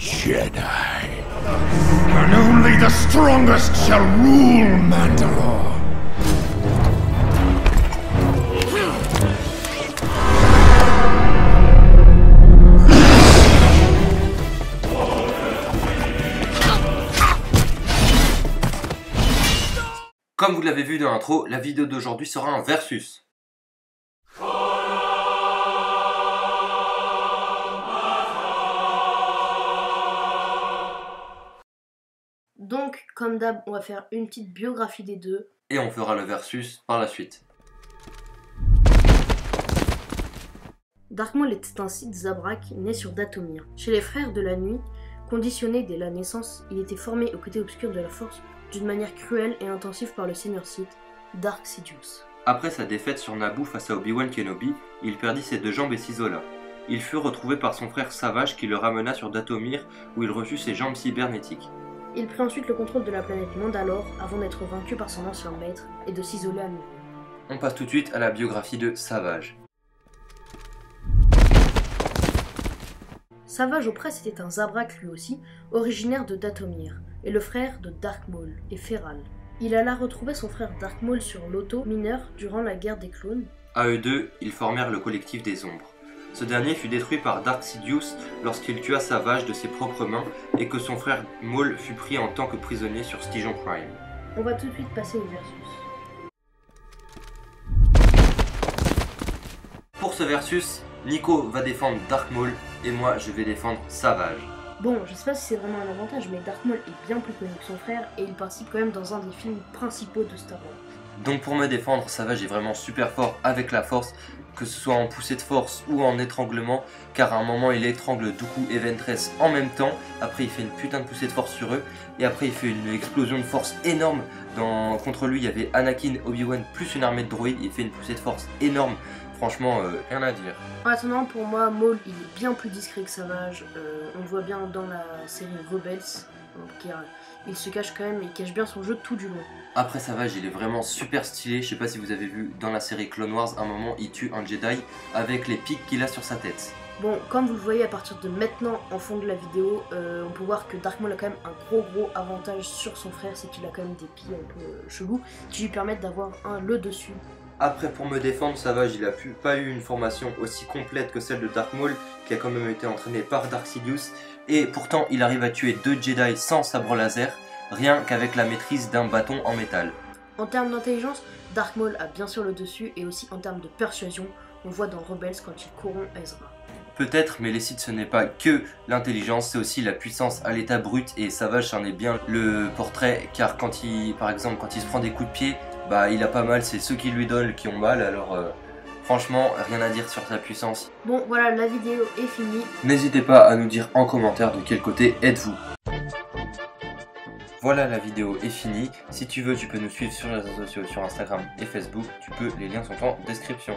Jedi. And only the strongest shall rule Mandalore. Comme vous l'avez vu dans l'intro, la vidéo d'aujourd'hui sera un versus. Donc, comme d'hab, on va faire une petite biographie des deux. Et on fera le versus par la suite. Dark Maul était un Sith Zabrak né sur Dathomir. Chez les frères de la nuit, conditionné dès la naissance, il était formé au côté obscur de la force d'une manière cruelle et intensive par le Seigneur Sith, Dark Sidious. Après sa défaite sur Naboo face à Obi-Wan Kenobi, il perdit ses deux jambes et s'isola. Il fut retrouvé par son frère Savage qui le ramena sur Dathomir où il reçut ses jambes cybernétiques. Il prit ensuite le contrôle de la planète Mandalore avant d'être vaincu par son ancien maître et de s'isoler à nouveau. On passe tout de suite à la biographie de Savage. Savage Opress était un Zabrak lui aussi, originaire de Dathomir, et le frère de Dark Maul et Feral. Il alla retrouver son frère Dark Maul sur Loto, mineur, durant la guerre des clones. À eux deux, ils formèrent le collectif des ombres. Ce dernier fut détruit par Dark Sidious lorsqu'il tua Savage de ses propres mains et que son frère Maul fut pris en tant que prisonnier sur Stygeon Prime. On va tout de suite passer au versus. Pour ce versus, Nico va défendre Dark Maul et moi je vais défendre Savage. Bon, je sais pas si c'est vraiment un avantage, mais Dark Maul est bien plus connu que son frère et il participe quand même dans un des films principaux de Star Wars. Donc pour me défendre, Savage est vraiment super fort avec la force, que ce soit en poussée de force ou en étranglement, car à un moment il étrangle Dooku et Ventress en même temps, après il fait une putain de poussée de force sur eux, et après il fait une explosion de force énorme. Contre lui il y avait Anakin, Obi-Wan plus une armée de droïdes, il fait une poussée de force énorme. Franchement, rien à dire. En attendant, pour moi, Maul il est bien plus discret que Savage. On le voit bien dans la série Rebels. Il se cache quand même, il cache bien son jeu tout du long. Après Savage, il est vraiment super stylé. Je sais pas si vous avez vu dans la série Clone Wars, à un moment il tue un Jedi avec les pics qu'il a sur sa tête. Bon, comme vous le voyez à partir de maintenant en fond de la vidéo, on peut voir que Dark Maul a quand même un gros avantage sur son frère, c'est qu'il a quand même des pieds un peu chelous qui lui permettent d'avoir le dessus. Après, pour me défendre, Savage, il a pas eu une formation aussi complète que celle de Dark Maul, qui a quand même été entraîné par Dark Sidious, et pourtant il arrive à tuer 2 Jedi sans sabre laser, rien qu'avec la maîtrise d'un bâton en métal. En termes d'intelligence, Dark Maul a bien sûr le dessus, et aussi en termes de persuasion, on voit dans Rebels quand il corrompt Ezra. Peut-être, mais les Sith ce n'est pas que l'intelligence, c'est aussi la puissance à l'état brut, et Savage en est bien le portrait, car par exemple quand il se prend des coups de pied, bah il a pas mal, c'est ceux qui lui donnent qui ont mal, alors franchement rien à dire sur sa puissance. Bon voilà, la vidéo est finie. N'hésitez pas à nous dire en commentaire de quel côté êtes-vous. Voilà, la vidéo est finie. Si tu veux, tu peux nous suivre sur les réseaux sociaux, sur Instagram et Facebook. Les liens sont en description.